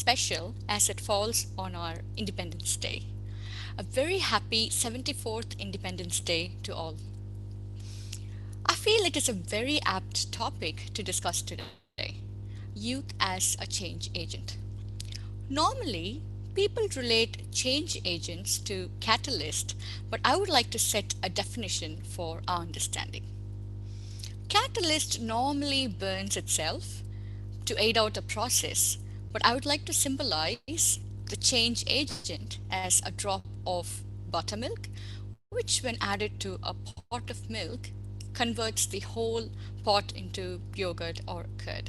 special as it falls on our Independence Day. A very happy 74th Independence Day to all. I feel it is a very apt topic to discuss today: youth as a change agent. Normally, people relate change agents to catalyst, but I would like to set a definition for our understanding. Catalyst normally burns itself to aid out a process, but I would like to symbolize the change agent as a drop of buttermilk, which, when added to a pot of milk, converts the whole pot into yogurt or curd.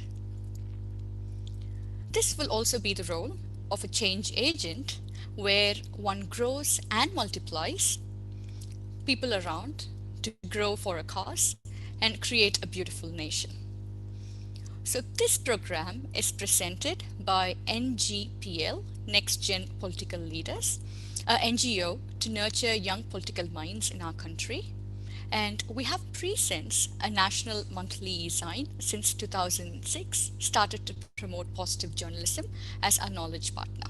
This will also be the role of a change agent where one grows and multiplies people around to grow for a cause and create a beautiful nation. So, this program is presented by NGPL, Next Gen Political Leaders, a NGO to nurture young political minds in our country. And we have PreSense, a national monthly e-sign since 2006, started to promote positive journalism as our knowledge partner.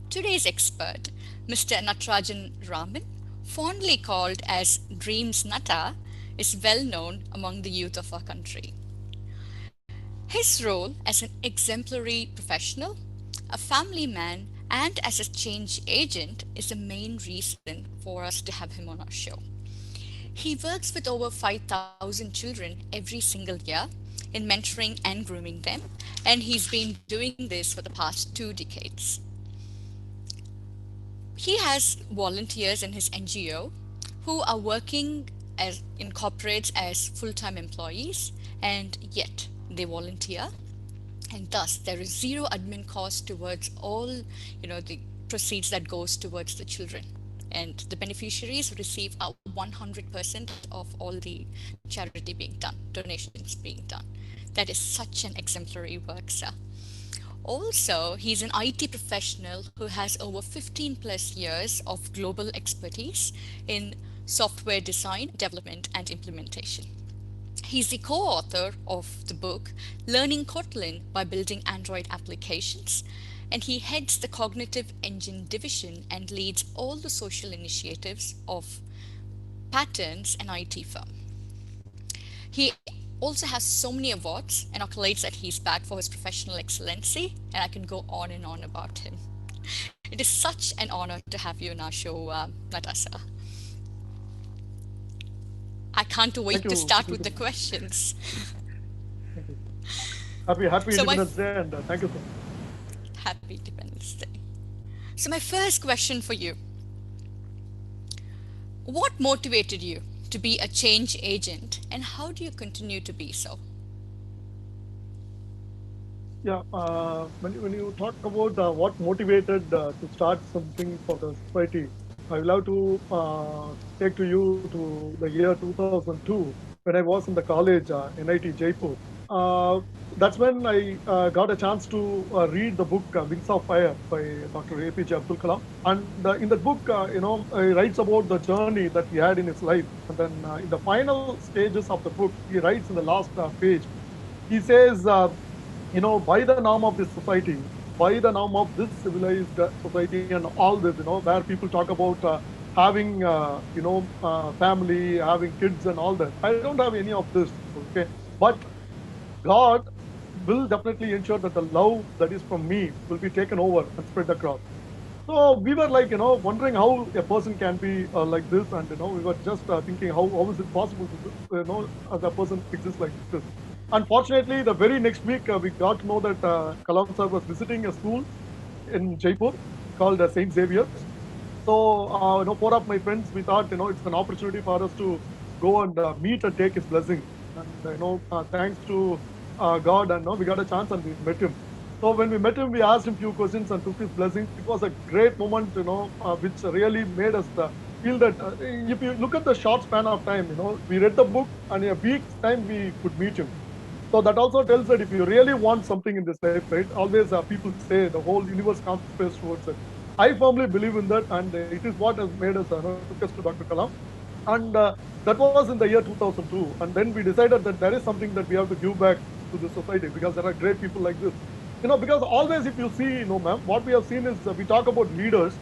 Today's expert, Mr. Natarajan Raman, fondly called as Dreams Nata, is well known among the youth of our country. His role as an exemplary professional, a family man, and as a change agent is the main reason for us to have him on our show. He works with over 5,000 children every single year in mentoring and grooming them, and he's been doing this for the past 2 decades. He has volunteers in his NGO who are working in corporates as full-time employees, and yet they volunteer, and thus there is zero admin cost towards all the proceeds that goes towards the children, and the beneficiaries receive a 100% of all the charity being done, donations being done. That is such an exemplary work, sir. Also, he's an IT professional who has over 15 plus years of global expertise in software design, development, and implementation. He's the co-author of the book Learning Kotlin by Building Android Applications, and he heads the Cognitive Engine Division and leads all the social initiatives of Patterns, an IT firm. He also has so many awards and accolades that he's bagged for his professional excellency, and I can go on and on about him. It is such an honor to have you on our show, Natasha. I can't Thank wait to you, start with Sukruti. the questions. Thank you. Happy So my Independence Day, and thank you so much. happy Independence Day. So my first question for you: what motivated you to be a change agent, and how do you continue to be so? Yeah, when you talk about what motivated to start something for the society, I would love to take to you to the year 2002 when I was in the college, NIT Jaipur. Uh, that's when I got a chance to read the book Wings of Fire by Dr. APJ Abdul Kalam. And in that book, he writes about the journey that he had in his life. And then in the final stages of the book, he writes in the last page, he says, by the norm of this society, by the norm of this civilized society, and all this, where people talk about having, family, having kids, and all that. I don't have any of this, okay? But God will definitely ensure that the love that is from me will be taken over and spread across. So we were like, wondering how a person can be like this, and we were just thinking how is it possible to, the person exists like this. Unfortunately, the very next week we got to know that Kalam sir was visiting a school in Jaipur called Saint Xavier's. So, four of my friends, we thought, it's an opportunity for us to go and meet and take his blessing. And, thanks to God, and we got a chance and we met him. So when we met him, we asked him few questions and took his blessing. It was a great moment, which really made us feel that if you look at the short span of time, we read the book and in a week's time we could meet him. So that also tells that if you really want something in this life, right? Always people say the whole universe conspires towards it. I firmly believe in that, and it is what has made us took us to Dr. Kalam, and that was in the year 2002. And then we decided that there is something that we have to give back to the society because there are great people like this. because always if you see, ma'am, what we have seen is we talk about leaders,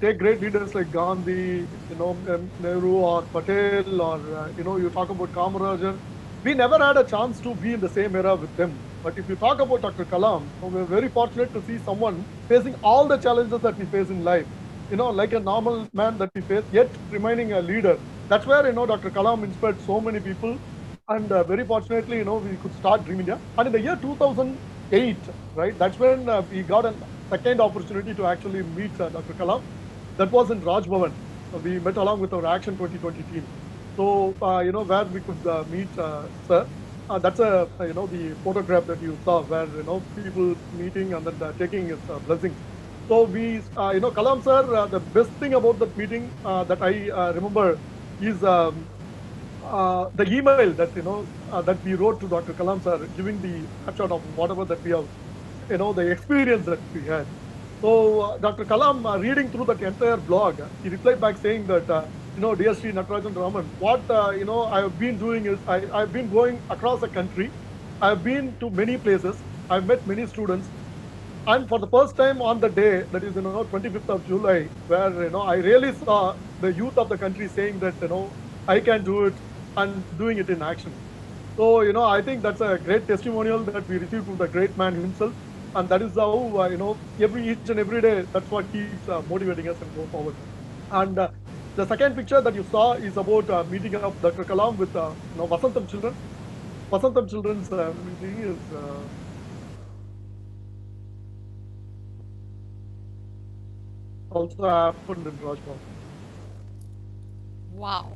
take great leaders like Gandhi, Nehru or Patel, or you talk about Kamarajan. We never had a chance to be in the same era with them. But if you talk about Dr. Kalam, we're very fortunate to see someone facing all the challenges that we face in life. Like a normal man that we face, yet remaining a leader. That's where Dr. Kalam inspired so many people, and very fortunately, we could start Dream India. And in the year 2008, right, that's when we got a second opportunity to actually meet Dr. Kalam. That was in Raj Bhavan. We met along with our Action 2020 team. So, where we could meet Sir. That's the photograph that you saw where, people meeting and then taking his blessings. So Kalam sir, the best thing about that meeting that I remember is the email that that we wrote to Dr. Kalam sir, giving the snapshot of whatever that we have, the experience that we had. So Dr. Kalam, reading through that entire blog, he replied back saying that, dear Sri Natarajan Raman, what I have been doing is I've been going across the country. I've been to many places. I've met many students, and for the first time on the day, that is 25th of July, where I really saw the youth of the country saying that I can do it and doing it in action. So I think that's a great testimonial that we received from the great man himself, and that is how every each and every day, that's what keeps motivating us and go forward. And the second picture that you saw is about meeting up Dr. Kalam with Vasantham children. Vasantham children's meeting is also happened in Rajbhav. Wow.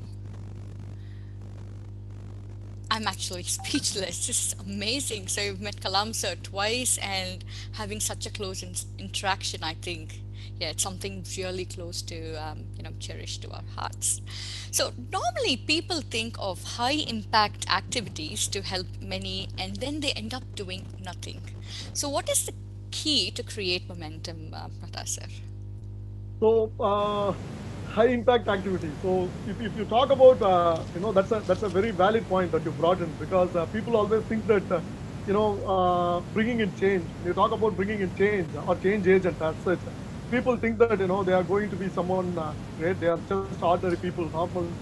I'm actually speechless. This is amazing. So you've met Kalam sir twice and having such a close interaction, I think. Yeah, it's something really close to, cherish to our hearts. So normally people think of high impact activities to help many and then they end up doing nothing. So what is the key to create momentum, Prata sir? So high impact activity. So if you talk about that's a very valid point that you brought in, because people always think that bringing in change. When you talk about bringing in change or change agent as such, people think that they are going to be someone great. They are just ordinary people, normal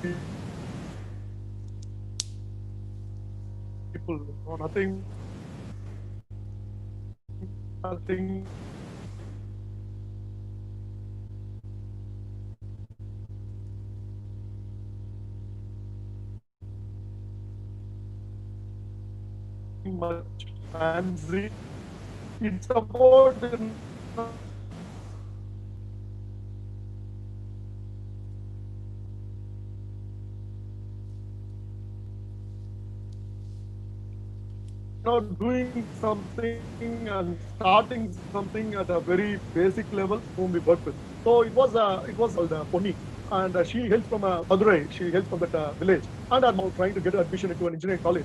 people, nothing much fancy, it's about doing something and starting something at a very basic level whom we work with. So it was called Ponni, and she hails from Madurai. She hails from that village, and are now trying to get admission into an engineering college.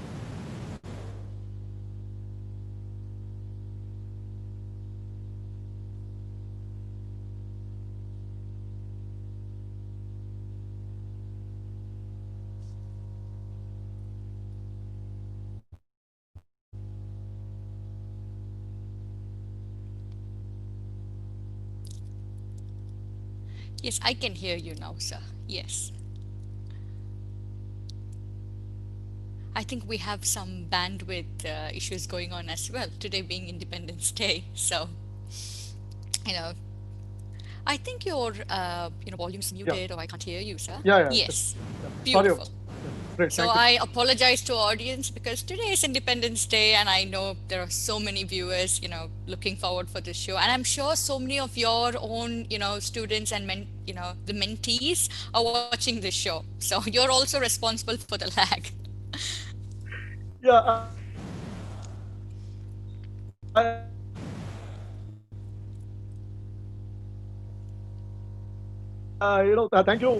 Yes, I can hear you now, sir. Yes. I think we have some bandwidth issues going on as well, today being Independence Day. So, you know, I think your volume's Yeah, muted or I can't hear you, sir. yeah. Yes. Yeah. Sorry. Beautiful. Yeah, great. So Thank you. I apologize to audience because today is Independence Day and I know there are so many viewers, looking forward for this show. And I'm sure so many of your own, students and the mentees are watching this show. So you're also responsible for the lag. Yeah, thank you.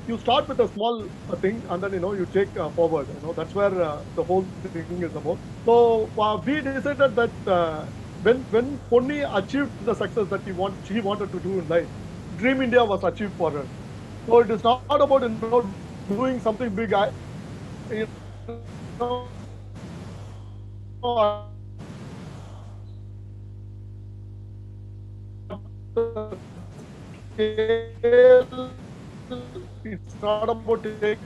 You start with a small thing, and then you take forward. That's where the whole thing is about. So we decided that when Ponni achieved the success that she wanted to do in life, Dream India was achieved for her. So it is not about doing something big. I, you know, I It's not about taking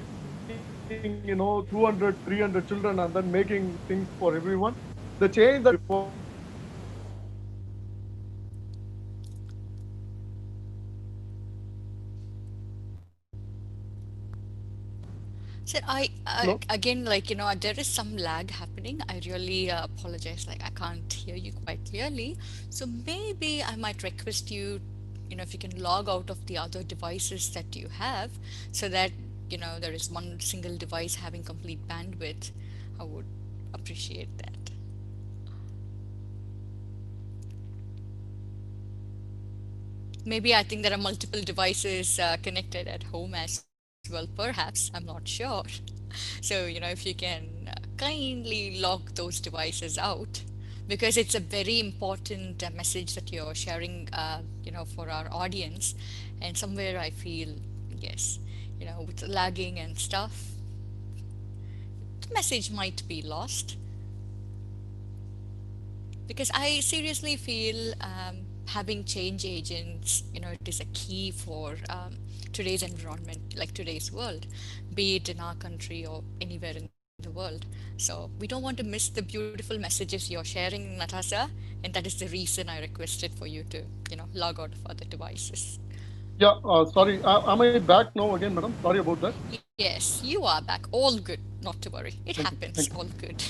200 300 children and then making things for everyone. The change that we want to bring is So hello. again, like, there is some lag happening. I really apologize. Like, I can't hear you quite clearly. So maybe I might request you, if you can log out of the other devices that you have, so that, there is one single device having complete bandwidth. I would appreciate that. Maybe I think there are multiple devices connected at home as well, perhaps. I'm not sure. So, if you can kindly log those devices out, because it's a very important message that you're sharing, for our audience. And somewhere I feel, yes, with lagging and stuff, the message might be lost. Because I seriously feel having change agents, it is a key for today's environment, like today's world, be it in our country or anywhere in the world. So we don't want to miss the beautiful messages you're sharing, Natasha, and that is the reason I requested for you to, log out of other devices. Yeah, sorry. Am I back now again, madam? Sorry about that. Yes, you are back. All good. Not to worry. It Thank you. happens. Thank All you. good.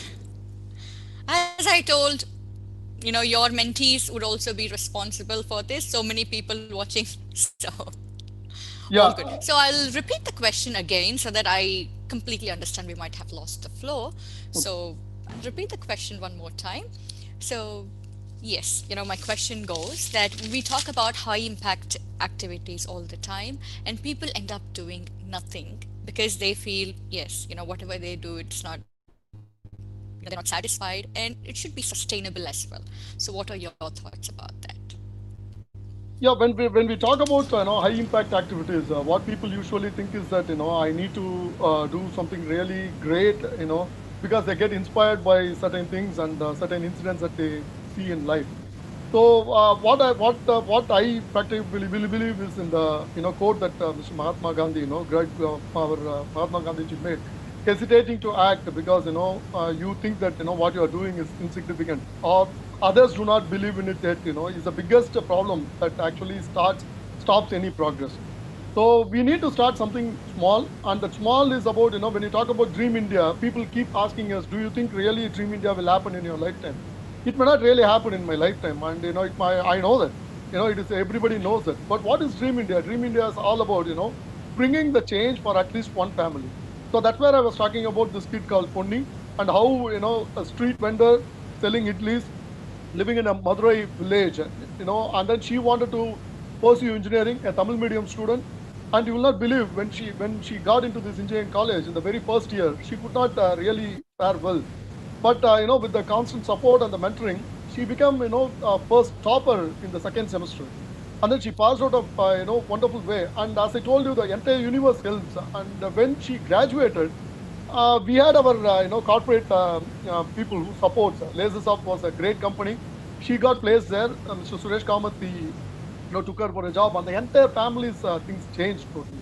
As I told, your mentees would also be responsible for this. So many people watching. So all good. Yeah. So I'll repeat the question again so that I completely understand. We might have lost the flow. So I'll repeat the question one more time. So yes, my question goes that we talk about high impact activities all the time, and people end up doing nothing because they feel, yes, whatever they do, it's not, they're not satisfied, and it should be sustainable as well. So what are your thoughts about that? Yeah, when we talk about high impact activities, what people usually think is that I need to do something really great, because they get inspired by certain things and certain incidents that they see in life. So what I practically believe is in the quote that Mr. Mahatma Gandhi, great our Mahatma Gandhi ji made, hesitating to act because you think that what you are doing is insignificant, or others do not believe in it yet, is the biggest problem that actually stops any progress. So we need to start something small, and that small is about when you talk about Dream India, people keep asking us, do you think really Dream India will happen in your lifetime? It may not really happen in my lifetime, and I know that it is, everybody knows that. But what is Dream India? Dream India is all about bringing the change for at least one family. So that's where I was talking about this kid called Ponni, and how a street vendor selling idlis, living in a Madurai village, and then she wanted to pursue engineering, a Tamil medium student. And you will not believe, when she got into this engineering college in the very first year, she could not really fare well. But with the constant support and the mentoring, she became first topper in the second semester, and then she passed out of wonderful way. And as I told you, the entire universe helps. And when she graduated, we had our corporate people who supports. Lasersoft was a great company. She got placed there. Mr. Suresh Kamath, took her for a job, and the entire family's things changed totally.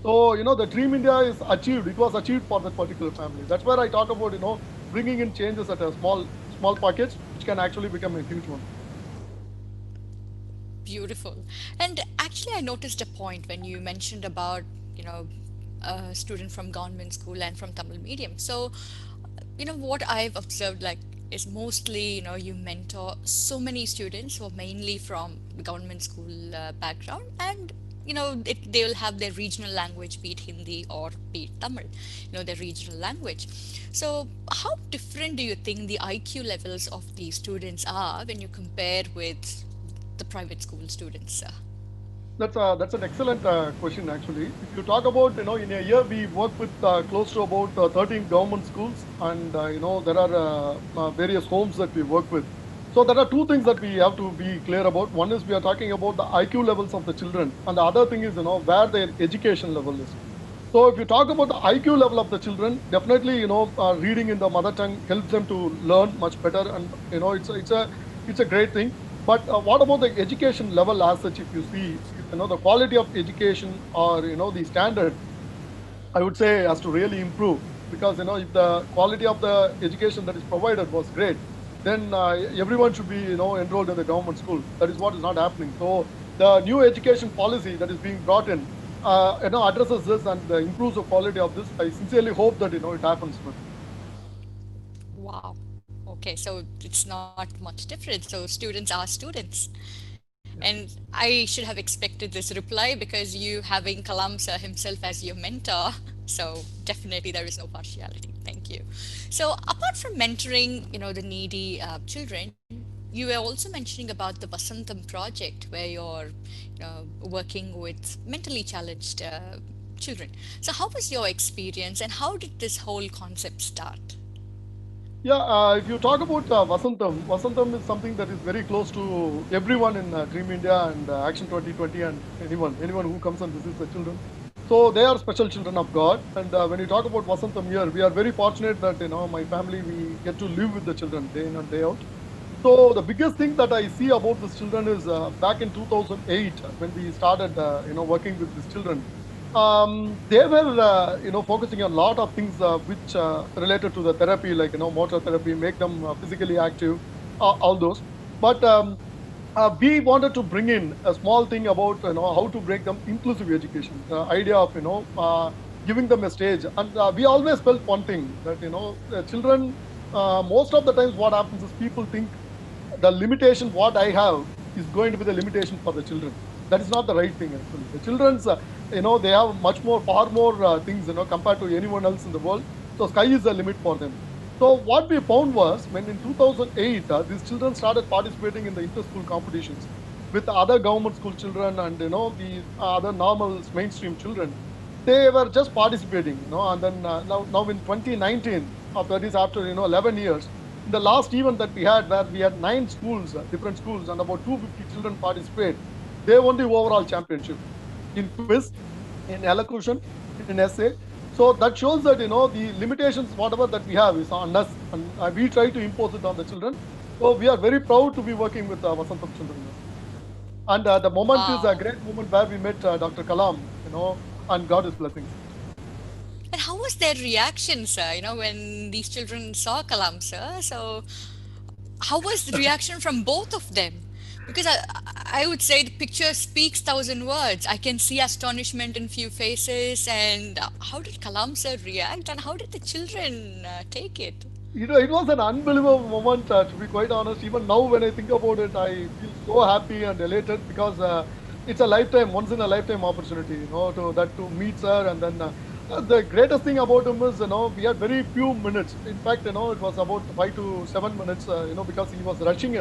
So the Dream India is achieved. It was achieved for that particular family. That's where I talk about bringing in changes at a small package, which can actually become a huge one. Beautiful. And actually, I noticed a point when you mentioned about, you know, a student from government school and from Tamil medium. So, what I've observed, like, is mostly, you mentor so many students who are mainly from government school background, and they will have their regional language, be it Hindi or be it Tamil, their regional language. So how different do you think the IQ levels of the students are when you compare with the private school students? That's an excellent question actually. If you talk about in a year we work with close to about 13 government schools, and there are various homes that we work with. So there are two things that we have to be clear about. One is we are talking about the IQ levels of the children, and the other thing is where their education level is. So if you talk about the IQ level of the children, definitely reading in the mother tongue helps them to learn much better, and it's a great thing. But what about the education level as such? If you see, the quality of education or the standard, I would say has to really improve, because if the quality of the education that is provided was great, then everyone should be enrolled in the government school. That is what is not happening. So the new education policy that is being brought in, addresses this and improves the quality of this. I sincerely hope that it happens. Wow. Okay, so it's not much different. So students are students. And Yeah. I should have expected this reply because you having Kalam sir himself as your mentor. So definitely there is no partiality. Thank you. So apart from mentoring, the needy children, you were also mentioning about the Vasantham project where you're, working with mentally challenged children. So how was your experience and how did this whole concept start? Yeah, if you talk about Vasantham is something that is very close to everyone in Dream India and Action 2020, and anyone who comes and visits the children. So they are special children of God. And when you talk about Vasantham here, we are very fortunate that my family, we get to live with the children day in and day out. So the biggest thing that I see about these children is back in 2008 when we started, working with these children. They were, focusing on a lot of things which related to the therapy, like motor therapy, make them physically active, all those. But we wanted to bring in a small thing about how to break them inclusive education, the idea of giving them a stage. And we always felt one thing that the children, most of the times what happens is people think the limitation what I have is going to be the limitation for the children. That is not the right thing actually. The children's, they have much more, far more things, compared to anyone else in the world. So sky is the limit for them. So what we found was when in 2008 these children started participating in the inter-school competitions with other government school children and the other normal mainstream children. They were just participating, and then now in 2019, that is after 11 years, in the last event that we had, where we had nine schools, different schools, and about 250 children participate, they won the overall championship in quiz, in elocution, in essay. So that shows that the limitations, whatever that we have, is on us, and we try to impose it on the children. So we are very proud to be working with Vasantham children. And the moment is a Wow. great moment where we met Dr. Kalam, and got his blessings. And how was their reaction, sir, when these children saw Kalam, sir? So how was the reaction from both of them? Because I would say the picture speaks thousand words. I can see astonishment in few faces. And how did Kalam sir react? And how did the children take it? It was an unbelievable moment, to be quite honest. Even now, when I think about it, I feel so happy and elated, because it's a lifetime, once in a lifetime opportunity, to meet her. And then the greatest thing about him is, we had very few minutes. In fact, it was about 5 to 7 minutes, because he was rushing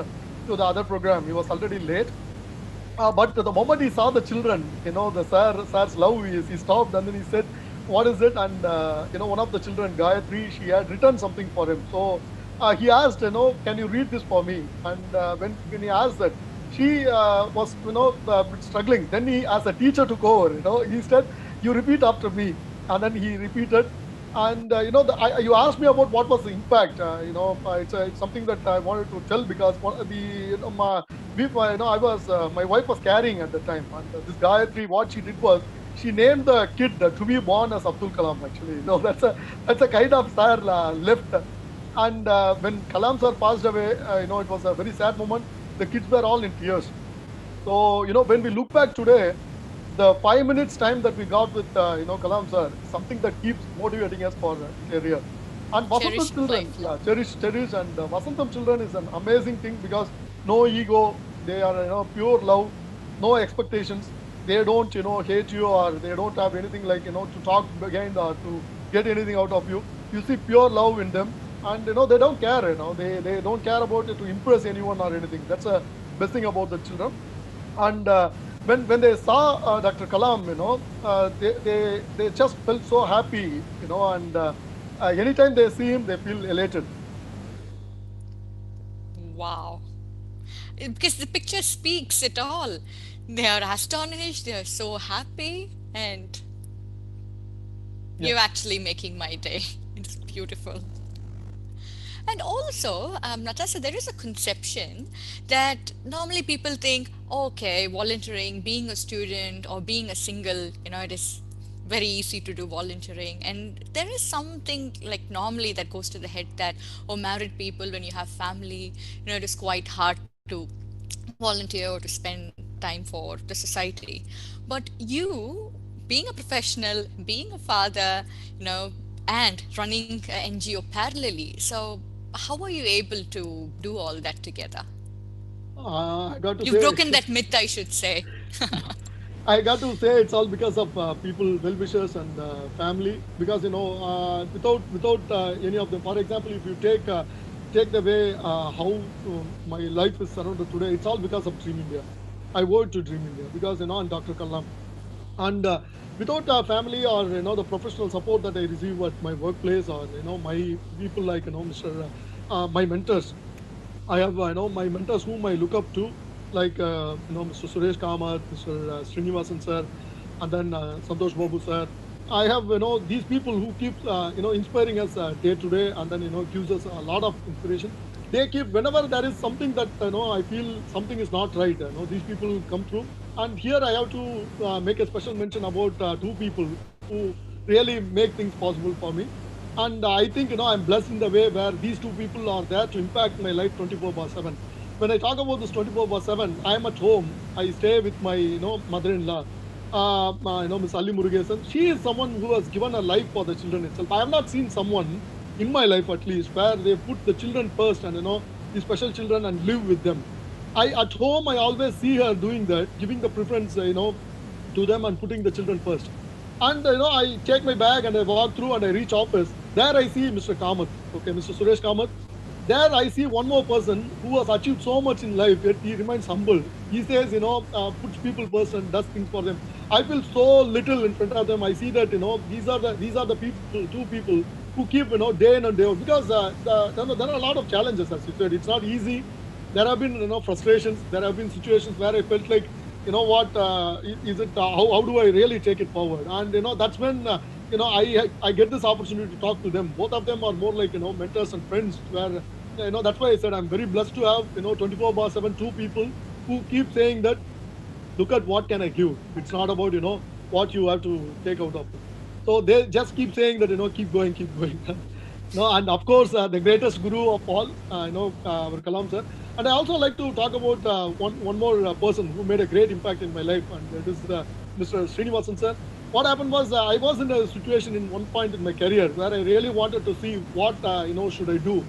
to the other program. He was already late. But the moment he saw the children, the sir's love is, he stopped and then he said, "What is it?" And one of the children, Gayatri, she had written something for him. So he asked, "Can you read this for me?" And when he asked that, she was, a bit struggling. Then he, as a teacher, took over. He said, "You repeat after me," and then he repeated. And you asked me about what was the impact. It's something that I wanted to tell, because what, the I was, my wife was carrying at the time, and this Gayatri, what she did was she named the kid to be born as Abdul Kalam. Actually, that's a kind of sir left. And when Kalam sir passed away, it was a very sad moment. The kids were all in tears. So when we look back today, the 5 minutes time that we got with Kalam sir is something that keeps motivating us for career. And Vasantham Cherish it children, lifelong. yeah, cherish, and Vasantham children is an amazing thing, because no ego, they are pure love, no expectations. They don't hate you, or they don't have anything like to talk behind or to get anything out of you. You see pure love in them, and they don't care. They don't care about it to impress anyone or anything. That's a best thing about the children. And when they saw Dr. Kalam, they just felt so happy, and anytime they see him, they feel elated. Wow. Because the picture speaks it all. They are astonished, they are so happy, and Yeah. you're actually making my day. It's beautiful. And also, Natasha, there is a conception that normally people think, okay, volunteering, being a student or being a single, it is very easy to do volunteering. And there is something like normally that goes to the head that, oh, married people, when you have family, it is quite hard to volunteer or to spend time for the society. But you, being a professional, being a father, and running a NGO parallelly, so how are you able to do all that together? I got to You've say, broken that myth, I should say. I got to say it's all because of people, well wishers, and family. Because without any of them, for example, if you take the way how my life is surrounded today, it's all because of Dream India. I owe it to Dream India because and Dr. Kalam, and without family or the professional support that I receive at my workplace, or my people like Mr. My mentors. I have my mentors whom I look up to, like Mr. Suresh Kamath, Mr. Srinivasan sir, and then Santosh Babu sir. I have these people who keep inspiring us day to day, and then gives us a lot of inspiration. They keep, whenever there is something that I feel something is not right. These people come through, and here I have to make a special mention about two people who really make things possible for me. And I think I'm blessed in the way where these two people are there to impact my life 24/7. When I talk about this 24/7, I am at home. I stay with my mother-in-law, Miss Ali Murugesan. She is someone who has given her life for the children itself. I have not seen someone in my life, at least, where they put the children first, and the special children, and live with them. I at home I always see her doing that, giving the preference to them and putting the children first. And I take my bag and I walk through and I reach office. There I see Mr. Kamath, okay, Mr. Suresh Kamath. There I see one more person who has achieved so much in life, yet he remains humble. He says, puts people first and does things for them. I feel so little in front of them. I see that these are the people, two people who keep day in and day out, because there are a lot of challenges, as you said. It's not easy. There have been frustrations. There have been situations where I felt like, what is it? How do I really take it forward? And that's when I get this opportunity to talk to them. Both of them are more like mentors and friends. Where that's why I said I'm very blessed to have 24/7 two people who keep saying that, look at what can I give. It's not about what you have to take out of it. So they just keep saying that keep going, keep going. No, and of course the greatest guru of all, our Kalam sir. And I also like to talk about one more person who made a great impact in my life, and that is Mr. Srinivasan sir. What happened was I was in a situation in one point in my career where I really wanted to see what should I do.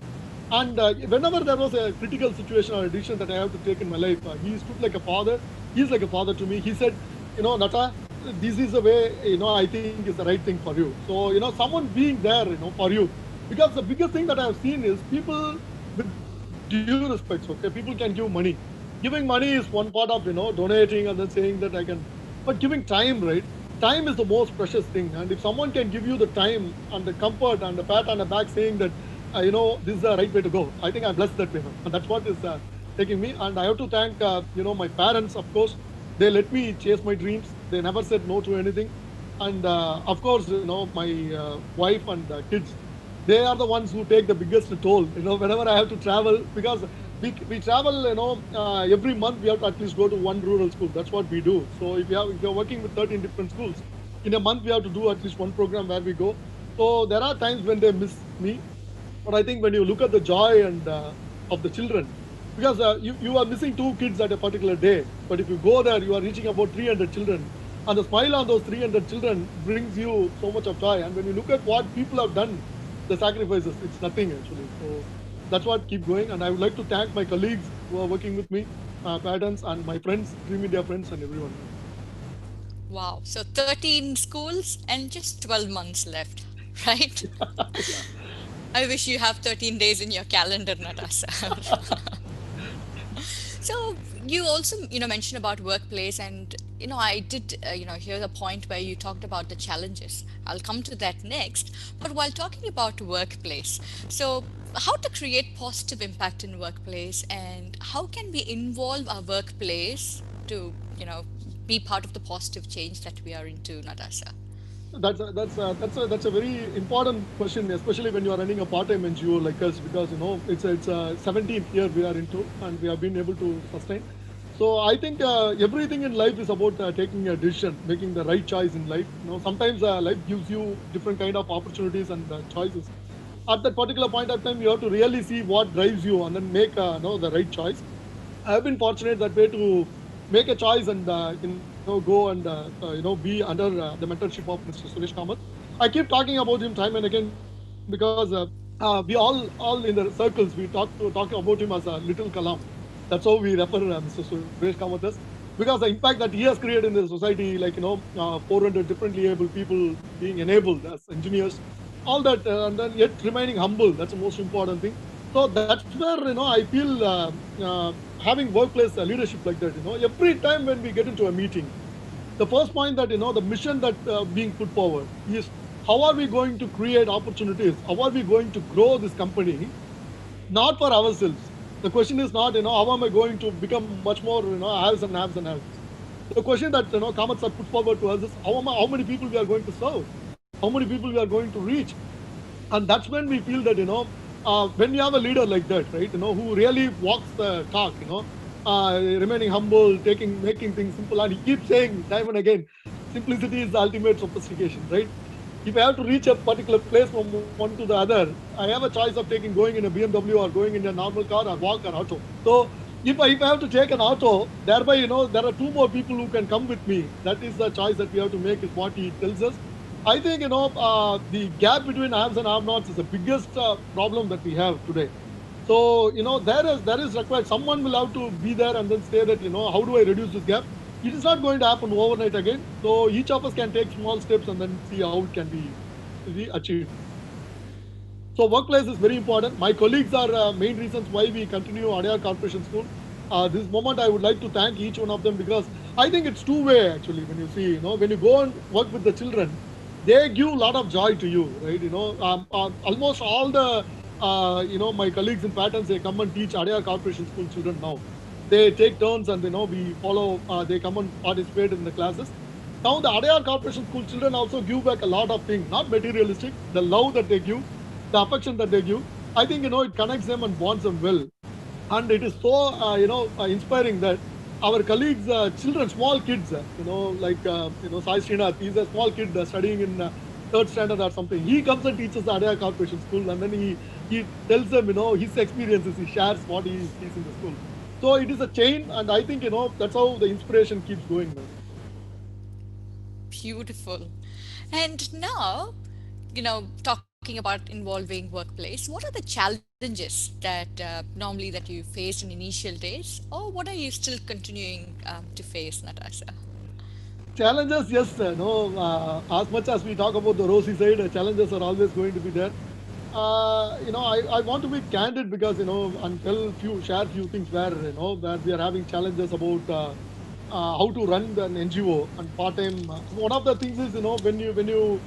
And whenever there was a critical situation or a decision that I have to take in my life, he stood like a father. He's like a father to me. He said, Nata, this is the way, I think is the right thing for you. So, someone being there, for you. Because the biggest thing that I've seen is people, with due respects, okay, people can give money. Giving money is one part of, donating and then saying that I can, but giving time, right? Time is the most precious thing. And if someone can give you the time and the comfort and the pat on the back saying that, this is the right way to go. I think I'm blessed that way, and that's what is taking me. And I have to thank, my parents, of course. They let me chase my dreams. They never said no to anything. And of course, my wife and kids, they are the ones who take the biggest toll. Whenever I have to travel, because we travel, every month we have to at least go to one rural school. That's what we do. So if you're working with 13 different schools, in a month we have to do at least one program where we go. So there are times when they miss me, but I think when you look at the joy and of the children, because you are missing two kids at a particular day, but if you go there, you are reaching about 300 children, and the smile on those 300 children brings you so much of joy. And when you look at what people have done, the sacrifices, it's nothing actually. So that's what keep going. And I would like to thank my colleagues who are working with me, parents, and my friends, Dream Media friends, and everyone. Wow. So 13 schools and just 12 months left, right? Yeah. I wish you have 13 days in your calendar, Natasha. So you also, mentioned about workplace, and I did, hear the point where you talked about the challenges. I'll come to that next. But while talking about workplace, so how to create positive impact in workplace, and how can we involve our workplace to, be part of the positive change that we are into, Natasha? That's a very important question, especially when you are running a part-time NGO like us, because it's a 17th year we are into, and we have been able to sustain. So I think everything in life is about taking a decision, making the right choice in life. Sometimes life gives you different kind of opportunities and choices. At that particular point of time, you have to really see what drives you and then make the right choice. I've been fortunate that way to make a choice and go and be under the mentorship of Mr. Suresh Kamath. I keep talking about him time and again because we all in the circles we talk about him as a little Kalam. That's how we refer Mr. Suresh Kamath as, because the impact that he has created in the society, like 400 differently able people being enabled as engineers, all that, and then yet remaining humble. That's the most important thing. So that's where I feel having workplace leadership like that. Every time when we get into a meeting, the first point that the mission that being put forward is, how are we going to create opportunities? How are we going to grow this company? Not for ourselves. The question is not how am I going to become much more haves and haves and haves. The question that Kamath sir put forward to us is, how many people we are going to serve, how many people we are going to reach. And that's when we feel that when you have a leader like that, right, who really walks the talk, remaining humble, making things simple, and he keeps saying time and again, simplicity is the ultimate sophistication, right? If I have to reach a particular place from one to the other, I have a choice of going in a BMW or going in a normal car or walk or auto. So if I have to take an auto, thereby there are two more people who can come with me. That is the choice that we have to make, is what he tells us. I think the gap between haves and have-nots is the biggest problem that we have today. So there is required, someone will have to be there and then say that how do I reduce this gap? It is not going to happen overnight again. So each of us can take small steps and then see how it can be achieved. So workplace is very important. My colleagues are main reasons why we continue Adyar Corporation School. This moment, I would like to thank each one of them, because I think it's two-way actually. When you see, when you go and work with the children, they give a lot of joy to you, right? Almost all the my colleagues in patterns, they come and teach Adyar Corporation School children now. They take turns and we follow. They come and participate in the classes. Now the Adyar Corporation School children also give back a lot of things, not materialistic. The love that they give, the affection that they give, I think it connects them and bonds them well. And it is so inspiring that our colleagues, children, small kids, like Sai Srinath, he's a small kid studying in third standard or something. He comes and teaches the Adaya Corporation School, and then he tells them his experiences. He shares what he sees in the school. So it is a chain, and I think that's how the inspiration keeps going, man. Beautiful. And now, talking about involving workplace, what are the challenges that normally that you faced in initial days, or what are you still continuing to face, Natasha? Challenges, yes, no. As much as we talk about the rosy side, challenges are always going to be there. I want to be candid, because and share few things where where we are having challenges about how to run an NGO and part time. One of the things is when you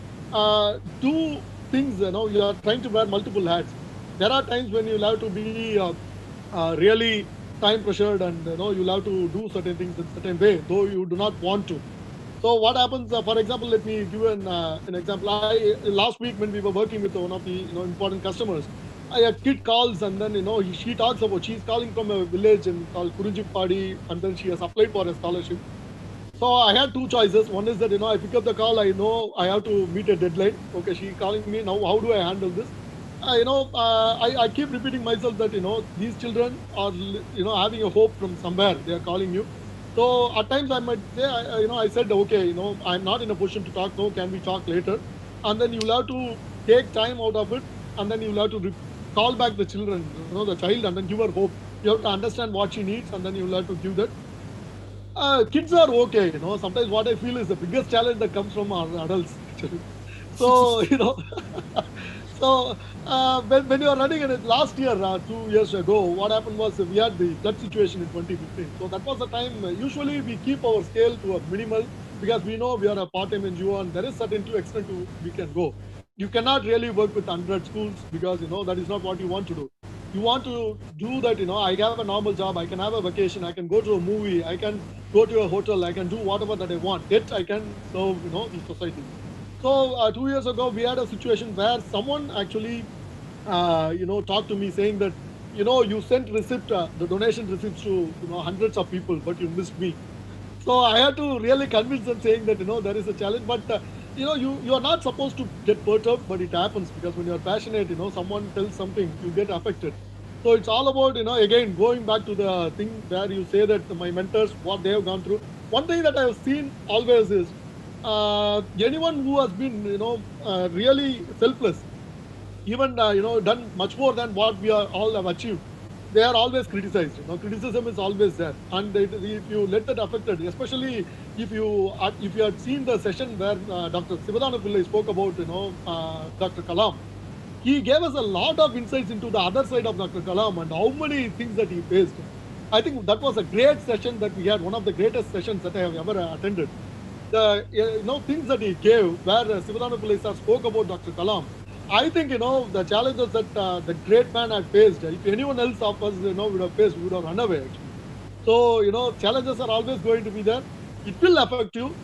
do things, you are trying to wear multiple hats. There are times when you'll have to be really time pressured, and you'll have to do certain things in certain way, though you do not want to. So what happens? For example, let me give an example. Last week when we were working with one of the important customers, a kid calls, and then she talks about, she's calling from a village called Kurunjipadi, and then she has applied for a scholarship. So I had two choices. One is that I pick up the call. I know I have to meet a deadline. Okay, she calling me now. How do I handle this? I keep repeating myself that these children are having a hope from somewhere. They are calling you. So at times I might say, I said, okay, I'm not in a position to talk. No, can we talk later? And then you'll have to take time out of it, and then you'll have to call back the children, the child, and then give her hope. You have to understand what she needs, and then you'll have to give that. Kids are okay. Sometimes what I feel is the biggest challenge that comes from our adults, actually. So, so when you are running in it last year, 2 years ago, what happened was we had the flood situation in 2015. So that was the time. Usually we keep our scale to a minimal, because we know we are a part-time NGO and there is certain to extent to we can go. You cannot really work with 100 schools, because that is not what you want to do. You want to do that. I have a normal job. I can have a vacation. I can go to a movie. I can go to a hotel. I can do whatever that I want. Yet I can serve the society. So 2 years ago, we had a situation where someone actually, talked to me saying that, you sent the donation receipts to, hundreds of people, but you missed me. So I had to really convince them, saying that there is a challenge, but you are not supposed to get perturbed, but it happens because when you are passionate, someone tells something, you get affected. So it's all about again going back to the thing where you say that my mentors, what they have gone through. One thing that I have seen always is anyone who has been really selfless, even done much more than what we are all have achieved, they are always criticized. Criticism is always there, and if you let that affected, especially if you had seen the session where Dr. Sivadana Pillai spoke about Dr. Kalam, he gave us a lot of insights into the other side of Dr. Kalam and how many things that he faced. I think that was a great session that we had, one of the greatest sessions that I have ever attended. The things that he gave, where Sivadana Pillai sir spoke about Dr. Kalam. I think the challenges that the great man had faced. If anyone else of us would have faced, we would have run away actually. So challenges are always going to be there. It will affect you.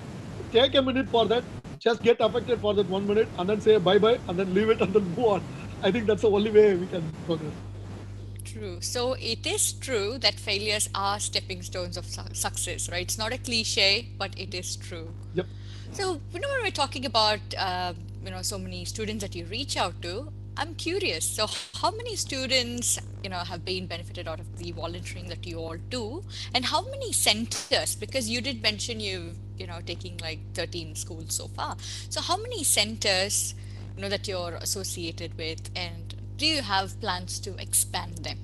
Take a minute for that. Just get affected for that 1 minute, and then say bye bye, and then leave it, and then move on. I think that's the only way we can progress. True. So it is true that failures are stepping stones of success, right? It's not a cliche, but it is true. Yep. So, when we're talking about, so many students that you reach out to, I'm curious. So, how many students, have been benefited out of the volunteering that you all do, and how many centers? Because you did mention taking like 13 schools so far. So, how many centers, that you're associated with, and do you have plans to expand them?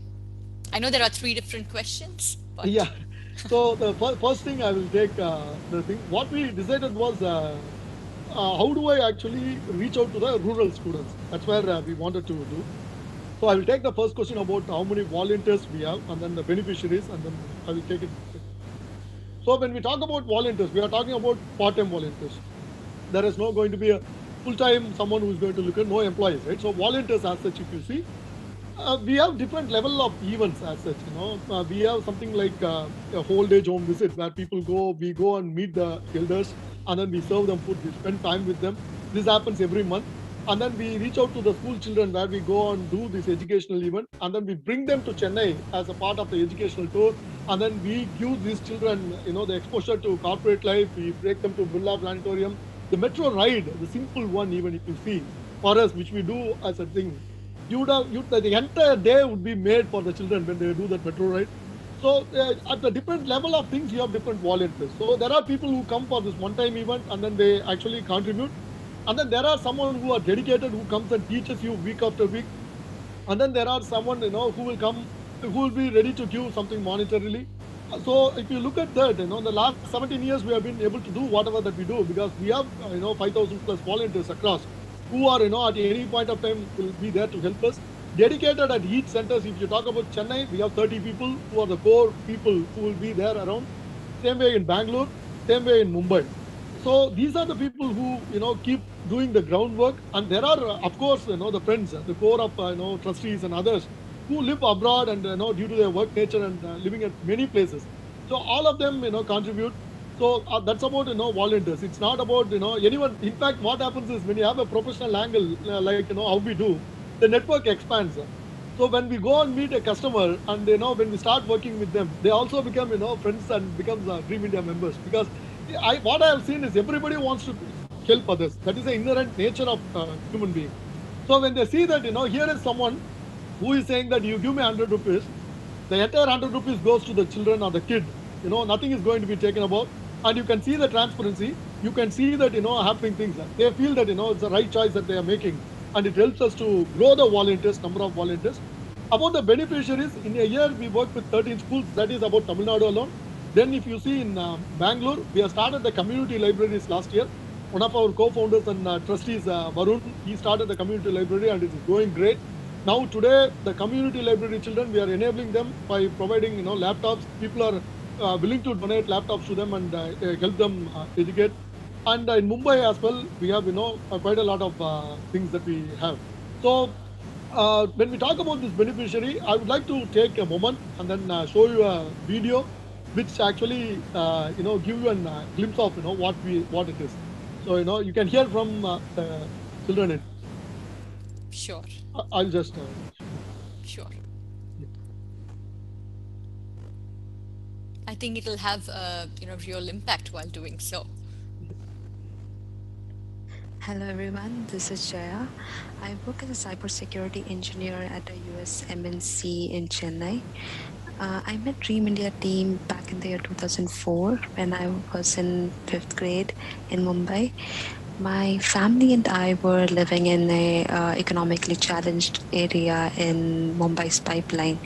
I know there are three different questions, but Yeah. So the first thing I will take the thing. What we decided was how do I actually reach out to the rural students? That's where we wanted to do. So I will take the first question about how many volunteers we have, and then the beneficiaries, and then I will take it. So when we talk about volunteers, we are talking about part-time volunteers. There is no going to be a full-time someone who is going to look at no employees, right? So volunteers as such, if you see, we have different level of events as such. We have something like a whole age home visit where people go. We go and meet the elders, and then we serve them food. We spend time with them. This happens every month, and then we reach out to the school children where we go and do this educational event, and then we bring them to Chennai as a part of the educational tour, and then we give these children the exposure to corporate life. We break them to Birla Planetarium, the metro ride, the simple one. Even if you see, for us, which we do as a thing, the entire day would be made for the children when they do that metro ride. So at the different level of things, you have different volunteers. So there are people who come for this one-time event and then they actually contribute. And then there are someone who are dedicated, who comes and teaches you week after week. And then there are someone who will come, who will be ready to give something monetarily. So if you look at that, the last 17 years we have been able to do whatever that we do, because we have 5,000 plus volunteers across who are at any point of time will be there to help us. Dedicated at each centers. If you talk about Chennai, we have 30 people who are the core people who will be there around. Same way in Bangalore, same way in Mumbai. So these are the people who keep doing the groundwork, and there are of course the friends, the core of trustees and others who live abroad, and due to their work nature and living at many places. So all of them contribute. So that's about volunteers. It's not about anyone. In fact, what happens is when you have a professional angle, like how we do, the network expands. So when we go and meet a customer, and when we start working with them, they also become friends and becomes Dream India members, because what I have seen is everybody wants to help others. That is the inherent nature of human being. So when they see that here is someone who is saying that you give me 100 rupees, the entire 100 rupees goes to the children or the kid. Nothing is going to be taken about, and you can see the transparency. You can see that happening things. They feel that it's the right choice that they are making, and it helps us to grow the volunteers, number of volunteers. About the beneficiaries, in a year we work with 13 schools. That is about Tamil Nadu alone. Then if you see in Bangalore, we have started the community libraries last year. One of our co-founders and trustees, Varun, he started the community library, and it is going great. Now today, the community library children, we are enabling them by providing laptops. People are willing to donate laptops to them and help them educate. And in Mumbai as well, we have quite a lot of things that we have. So when we talk about this beneficiary, I would like to take a moment and then show you a video which actually give you a glimpse of what it is. So you can hear from the children itself. Sure, I'll just show. sure. Yeah. I think it'll have a real impact while doing so. Yeah. Hello everyone, this is Jaya. I work as a cybersecurity engineer at a US MNC in Chennai. I met Dream India team back in the year 2004 when I was in fifth grade in Mumbai. My family and I were living in a economically challenged area in Mumbai's pipeline,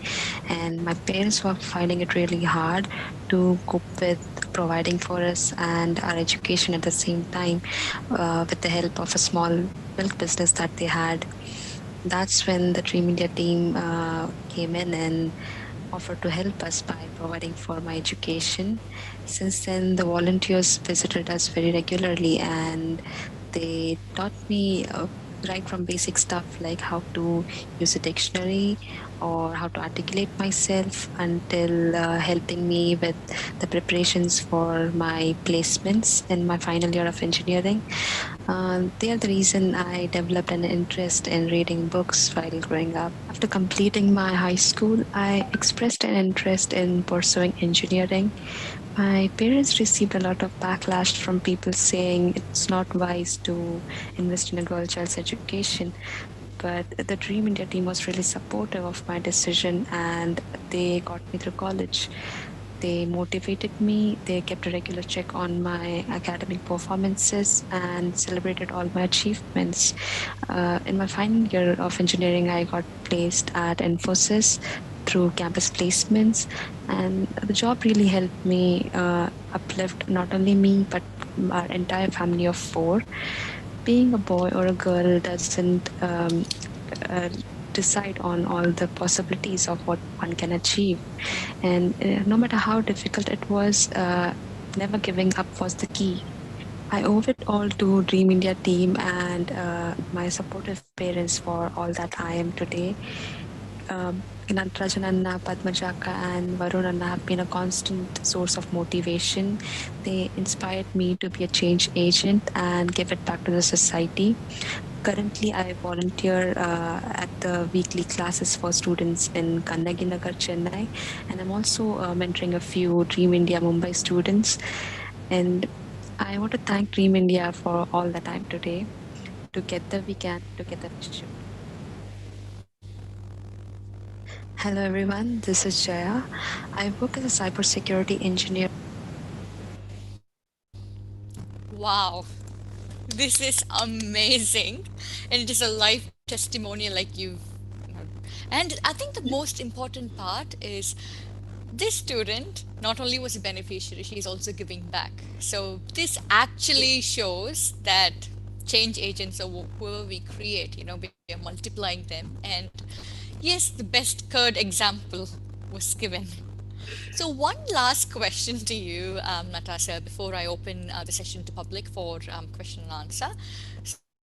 and my parents were finding it really hard to cope with providing for us and our education at the same time, with the help of a small milk business that they had. That's when the Dream India team came in and offered to help us by providing for my education. Since then, the volunteers visited us very regularly and they taught me right from basic stuff like how to use a dictionary or how to articulate myself until helping me with the preparations for my placements in my final year of engineering. They are the reason I developed an interest in reading books while growing up. After completing my high school, I expressed an interest in pursuing engineering. My parents received a lot of backlash from people saying it's not wise to invest in a girl child's education. But the Dream India team was really supportive of my decision and they got me through college. They motivated me, they kept a regular check on my academic performances and celebrated all my achievements. In my final year of engineering, I got placed at Infosys through campus placements, and the job really helped me uplift not only me but our entire family of four. Being a boy or a girl doesn't uh, decide on all the possibilities of what one can achieve. And no matter how difficult it was, never giving up was the key. I owe it all to Dream India team and my supportive parents for all that I am today. Natarajan Anna, Padmajaka, and Varun Anna have been a constant source of motivation. They inspired me to be a change agent and give it back to the society. Currently, I volunteer at the weekly classes for students in Kannagi Nagar, Chennai, and I'm also mentoring a few Dream India Mumbai students. And I want to thank Dream India for all the time today. Together we can, together we should. Hello everyone, this is Jaya. I work as a cybersecurity engineer. Wow, this is amazing, and it is a live testimonial like and I think the most important part is this student not only was a beneficiary, she's also giving back. So this actually shows that change agents or whoever we create, we are multiplying them. And yes, the best curd example was given. So one last question to you, Natasha, before I open the session to public for question and answer.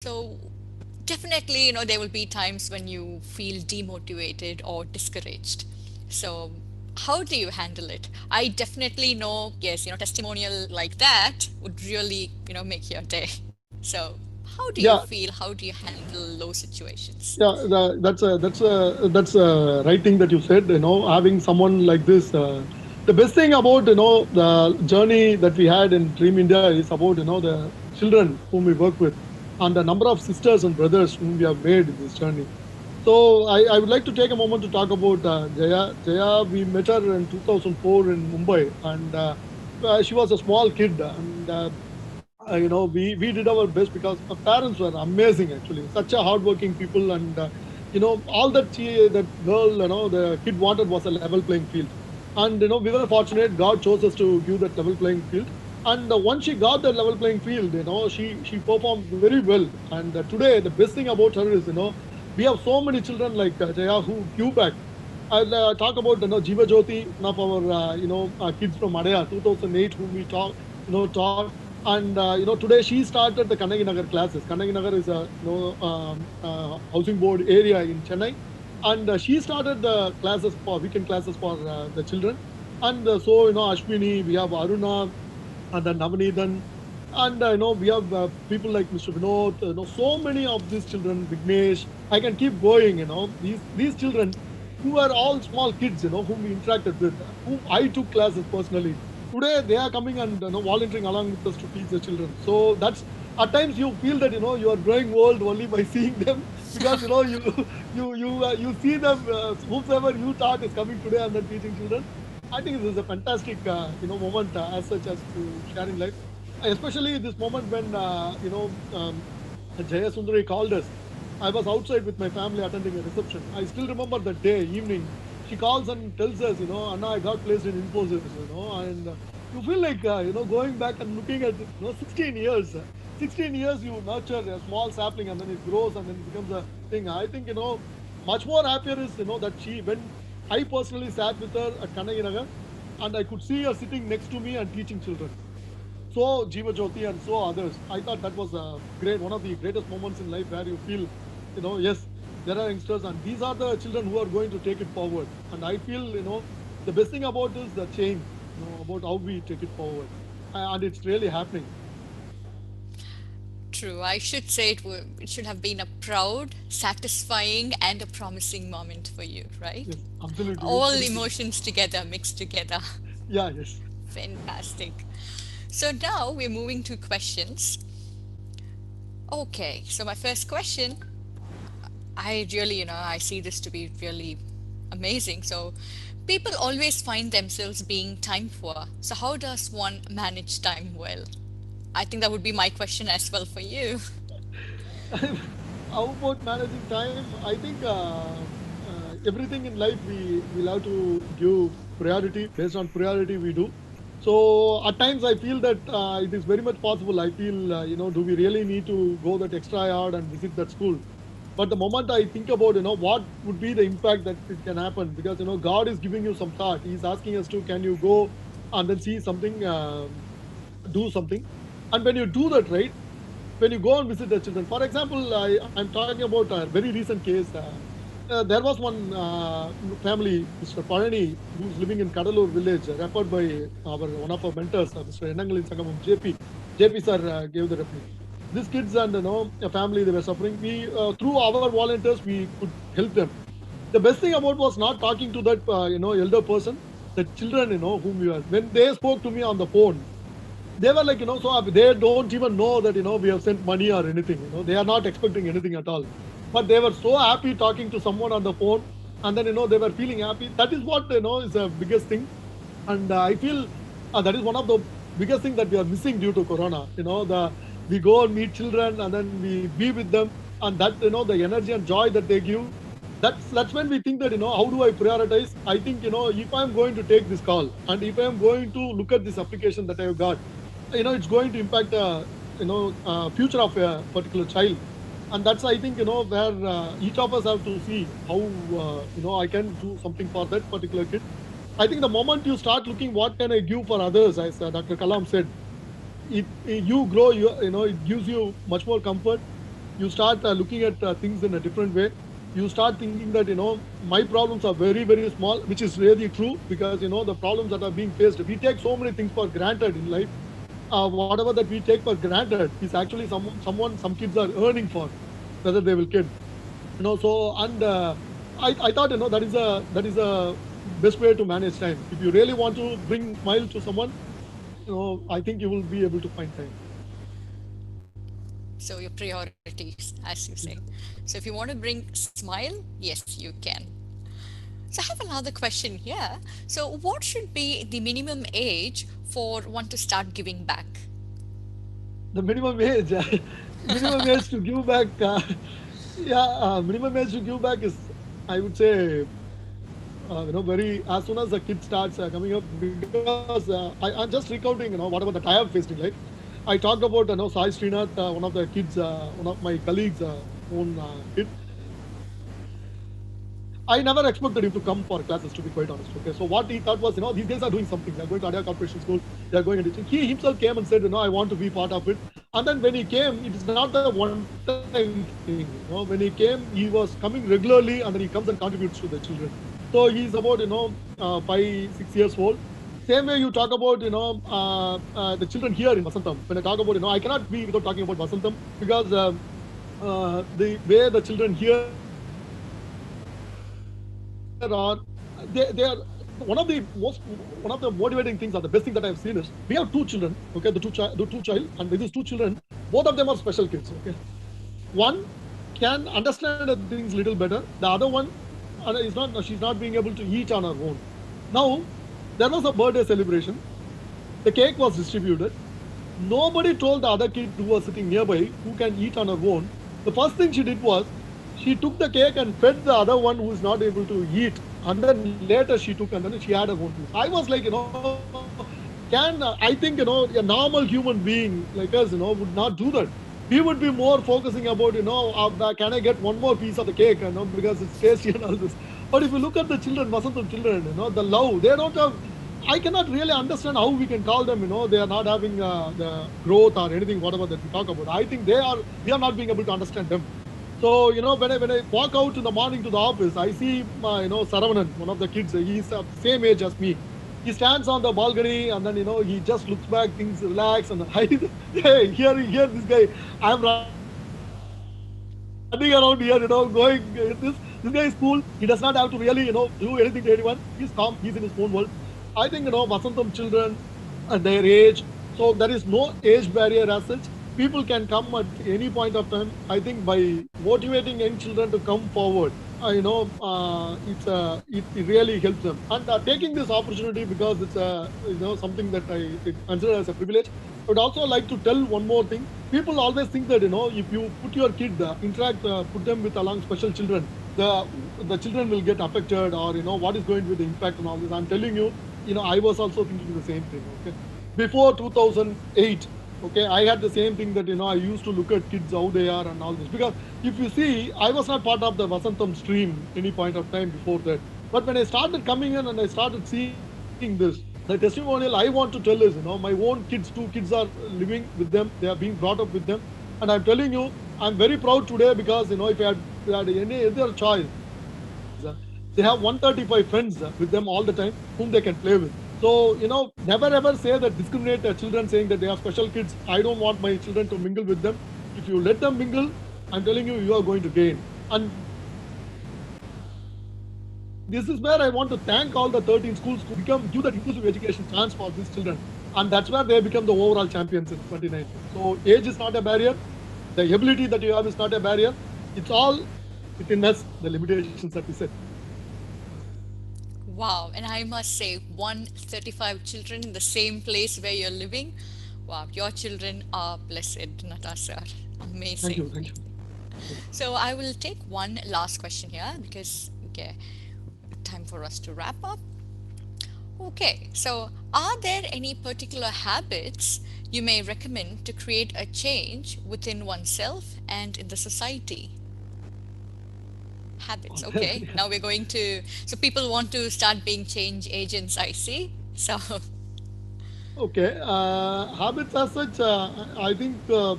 So definitely, there will be times when you feel demotivated or discouraged. So how do you handle it? I definitely know, yes, testimonial like that would really, make your day. So how do you Yeah, feel? How do you handle those situations? yeah, that's a right thing that you said. Having someone like this, the best thing about the journey that we had in Dream India is about the children whom we work with, and the number of sisters and brothers whom we have made in this journey. So I would like to take a moment to talk about Jaya. Jaya, we met her in 2004 in Mumbai, and she was a small kid, and we did our best because our parents were amazing, actually, such a hardworking people. And all that that girl, the kid wanted was a level playing field. And we were fortunate, God chose us to give that level playing field. And once she got that level playing field, she performed very well. And today the best thing about her is, we have so many children like Jaya who give back. I'll talk about Jiva Jyoti, one of our kids from Madaya, 2008, whom we taught. And today she started the Kannagi Nagar classes. Kannagi Nagar is a housing board area in Chennai, and she started the classes for weekend classes for the children. And so Ashwini, we have Aruna, and then Navneethan. And we have people like Mr. Vinod, so many of these children, Vignesh. I can keep going. These children who are all small kids, whom we interacted with, whom I took classes personally. Today they are coming and volunteering along with us to teach the children. So that's, at times you feel that you are growing old only by seeing them, because you you see them, whomsoever you taught is coming today and then teaching children. I think this is a fantastic moment, as such, as to share in life, especially this moment when Jaya Sundari called us. I was outside with my family attending a reception. I still remember that day evening. She calls and tells us, Anna, I got placed in Infosys, and you feel like going back and looking at 16 years. 16 years you nurture a small sapling and then it grows and then it becomes a thing. I think much more happier is that she, when I personally sat with her at Kannaginagar, and I could see her sitting next to me and teaching children, so Jiva Jyoti and so others. I thought that was a great, one of the greatest moments in life, where you feel, yes, there are youngsters and these are the children who are going to take it forward. And I feel, the best thing about is the change, about how we take it forward, and it's really happening. True. I should say it should have been a proud, satisfying, and a promising moment for you, right? Yes, absolutely, All absolutely. emotions together, mixed together. Yeah, yes. Fantastic. So now we're moving to questions. Okay, so my first question, I really, I see this to be really amazing. So people always find themselves being time poor. So how does one manage time well? I think that would be my question as well for you. How about managing time? I think everything in life we have to give priority. Based on priority, we do. So at times I feel that it is very much possible. I feel, do we really need to go that extra yard and visit that school? But the moment I think about, what would be the impact that it can happen, because God is giving you some thought. He's asking us to, can you go and then see something, do something, and when you do that, right, when you go and visit the children. For example, I'm talking about a very recent case. There was one family, Mr. Parani, who's living in Kadalur village, referred by one of our mentors, Mr. Enangalin Sangamam, JP. JP sir gave the reference. These kids and a family, they were suffering. We through our volunteers we could help them. The best thing about was not talking to that elder person, the children whom you are. When they spoke to me on the phone, they were like, so they don't even know that, we have sent money or anything, they are not expecting anything at all. But they were so happy talking to someone on the phone, and then, they were feeling happy. That is what, is the biggest thing. And I feel that is one of the biggest thing that we are missing due to Corona. We go and meet children and then we be with them, and that, the energy and joy that they give, that's when we think that, how do I prioritize? I think, if I'm going to take this call and if I'm going to look at this application that I've got, it's going to impact future of a particular child. And that's, I think, where each of us have to see how I can do something for that particular kid. I think the moment you start looking what can I give for others, as Dr. Kalam said, you grow, it gives you much more comfort. You start looking at things in a different way. You start thinking that, my problems are very, very small, which is really true, because the problems that are being faced, we take so many things for granted in life. Whatever that we take for granted is actually some kids are earning for, whether they will kid, so. And I thought, that is a best way to manage time. If you really want to bring smile to someone, I think you will be able to find time. So your priorities, as you say. Yeah. So if you want to bring smile, yes, you can. So I have another question here. So what should be the minimum age for one to start giving back? The minimum age, minimum age to give back, yeah, minimum age to give back is, I would say, very, as soon as the kid starts coming up, because I'm just recounting, whatever that I have faced in life. I talked about, Sai Srinath, one of the kids, one of my colleagues' own kid. I never expected him to come for classes, to be quite honest. Okay, so what he thought was, these guys are doing something. They're going to Adia Corporation School. They're going and teaching. He himself came and said, I want to be part of it. And then when he came, it is not a one-time thing. When he came, he was coming regularly, and then he comes and contributes to the children. So he's about 5, 6 years old. same way you talk about the children here in Vasantham. When I talk about I cannot be without talking about Vasantham because the way the children here are they are one of the motivating things or the best thing that I have seen is we have two children. Okay, the two child and with these two children, both of them are special kids. Okay, one can understand the things little better. The other one is not. She's not being able to eat on her own. Now there was a birthday celebration. The cake was distributed. Nobody told the other kid who was sitting nearby who can eat on her own. The first thing she did was she took the cake and fed the other one who is not able to eat. And then later she took and then she had her own piece. I was like, I think, a normal human being like us, would not do that. We would be more focusing about, can I get one more piece of the cake, because it's tasty and all this. But if you look at the children, Vasantham children, the love, they don't have, I cannot really understand how we can call them, they are not having the growth or anything, whatever that we talk about. I think we are not being able to understand them. So, when I walk out in the morning to the office, I see, Saravanan, one of the kids, he's same age as me. He stands on the balcony and then, he just looks back, things relax. And I, hey, here, this guy, I'm running around here, going, this guy is cool. He does not have to really, do anything to anyone. He's calm, he's in his own world. I think, Vasantham children at their age, so there is no age barrier as such. People can come at any point of time. I think by motivating young children to come forward, it really helps them. And taking this opportunity because it's something that I consider as a privilege. I would also like to tell one more thing. People always think that if you put your kid put them with along special children, the children will get affected or what is going to be the impact and all this. I'm telling you, I was also thinking the same thing. Okay, before 2008. Okay, I had the same thing that I used to look at kids how they are and all this because if you see I was not part of the Vasantham stream any point of time before that, but when I started coming in and I started seeing this, the testimonial I want to tell is my own kids, two kids are living with them, they are being brought up with them, and I'm telling you I'm very proud today because if I had any other choice, they have 135 friends with them all the time whom they can play with. So, never ever say that discriminate children saying that they are special kids. I don't want my children to mingle with them. If you let them mingle, I'm telling you, you are going to gain. And this is where I want to thank all the 13 schools who give that inclusive education chance for these children. And that's where they become the overall champions in 2019. So age is not a barrier. The ability that you have is not a barrier. It's all within us, the limitations that we set. Wow, and I must say, 135 children in the same place where you're living. Wow, your children are blessed, Natasha. Thank Amazing. you. Thank you. So I will take one last question here because, okay, time for us to wrap up. Okay, so are there any particular habits you may recommend to create a change within oneself and in the society? Habits, okay. Yeah. Now we're going to, so people want to start being change agents, I see. So, Okay. Habits as such, I think the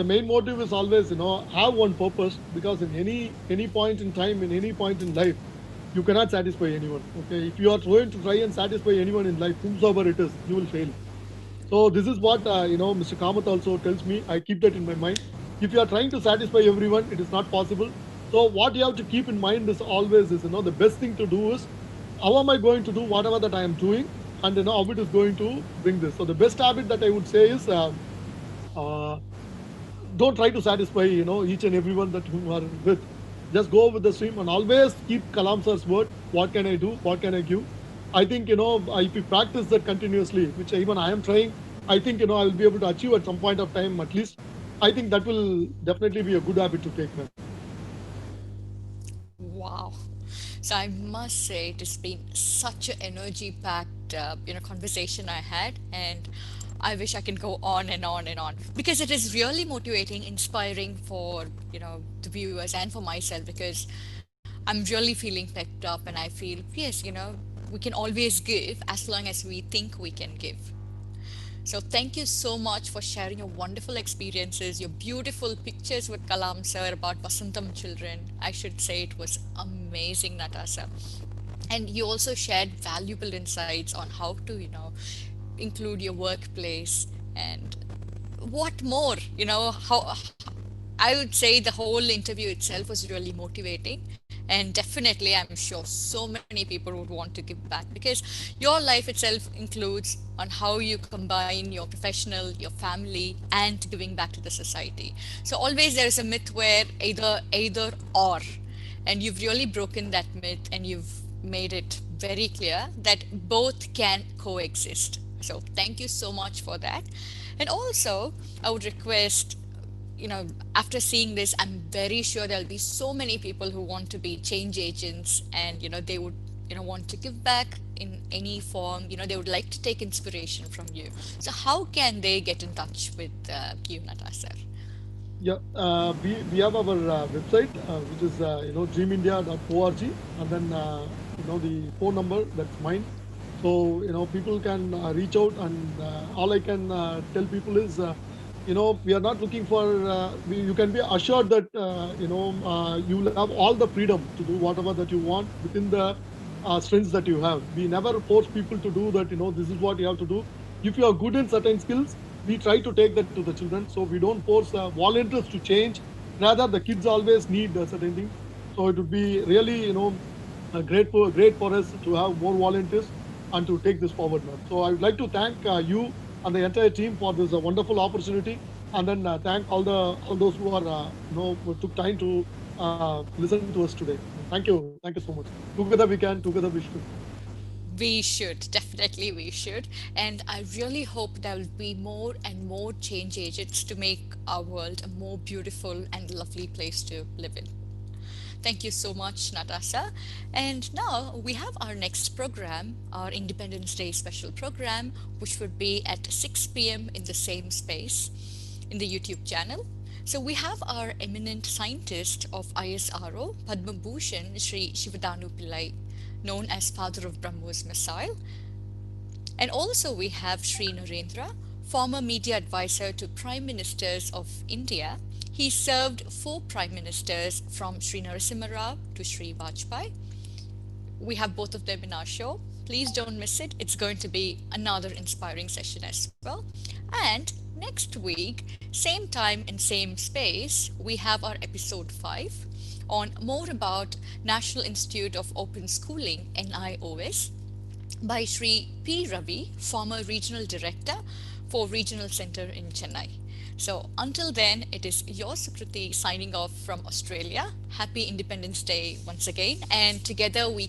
main motive is always, have one purpose because in any point in time, in any point in life, you cannot satisfy anyone. Okay. If you are going to try and satisfy anyone in life, whomsoever it is, you will fail. So this is what Mr. Kamath also tells me. I keep that in my mind. If you are trying to satisfy everyone, it is not possible. So what you have to keep in mind is always is the best thing to do is how am I going to do whatever that I am doing, and how it is going to bring this. So the best habit that I would say is uh, don't try to satisfy each and everyone that you are with. Just go with the stream and always keep Kalam sir's word. What can I do? What can I give? I think if you practice that continuously, which even I am trying, I think I will be able to achieve at some point of time at least. I think that will definitely be a good habit to take, man. wow. So I must say it has been such an energy packed conversation I had, and I wish I can go on and on and on because it is really motivating, inspiring for the viewers and for myself because I'm really feeling pepped up and I feel yes, we can always give as long as we think we can give. So thank you so much for sharing your wonderful experiences, your beautiful pictures with Kalam sir about Vasantham children. I should say it was amazing, Natasha. And you also shared valuable insights on how to, include your workplace and what more, how I would say the whole interview itself was really motivating, and definitely I'm sure so many people would want to give back because your life itself includes on how you combine your professional, your family, and giving back to the society. So always there is a myth where either or, and you've really broken that myth and you've made it very clear that both can coexist. So thank you so much for that. And also, I would request, after seeing this, I'm very sure there'll be so many people who want to be change agents, and they would want to give back in any form. They would like to take inspiration from you. So how can they get in touch with you, Natasar? Yeah, we have our website, which is dreamindia.org, and then the phone number, that's mine. So people can reach out, and all I can tell people is, we are not looking for. You can be assured that you will have all the freedom to do whatever that you want within the strengths that you have. We never force people to do that. This is what you have to do. If you are good in certain skills, we try to take that to the children. So we don't force volunteers to change. Rather, the kids always need certain things. So it would be really, great for us to have more volunteers and to take this forward, ma'am. So I would like to thank you and the entire team for this wonderful opportunity, and then thank all those who are who took time to listen to us today. Thank you so much. Together we can, together we should. We should, definitely we should. And I really hope there will be more and more change agents to make our world a more beautiful and lovely place to live in. Thank you so much, Natasha. And now we have our next program, our Independence Day special program, which would be at 6 p.m. in the same space in the YouTube channel. So we have our eminent scientist of ISRO, Padma Bhushan, Sri Shivadanu Pillai, known as Father of Brahmos Missile. And also we have Sri Narendra, former media advisor to Prime Ministers of India. He served four Prime Ministers from Sri Narasimha Rao to Sri Vajpayee. We have both of them in our show. Please don't miss it. It's going to be another inspiring session as well. And next week, same time and same space, we have our episode 5 on more about National Institute of Open Schooling, NIOS, by Sri P. Ravi, former Regional Director for Regional Center in Chennai. So until then, it is your Sukruti signing off from Australia. Happy Independence Day once again, and together we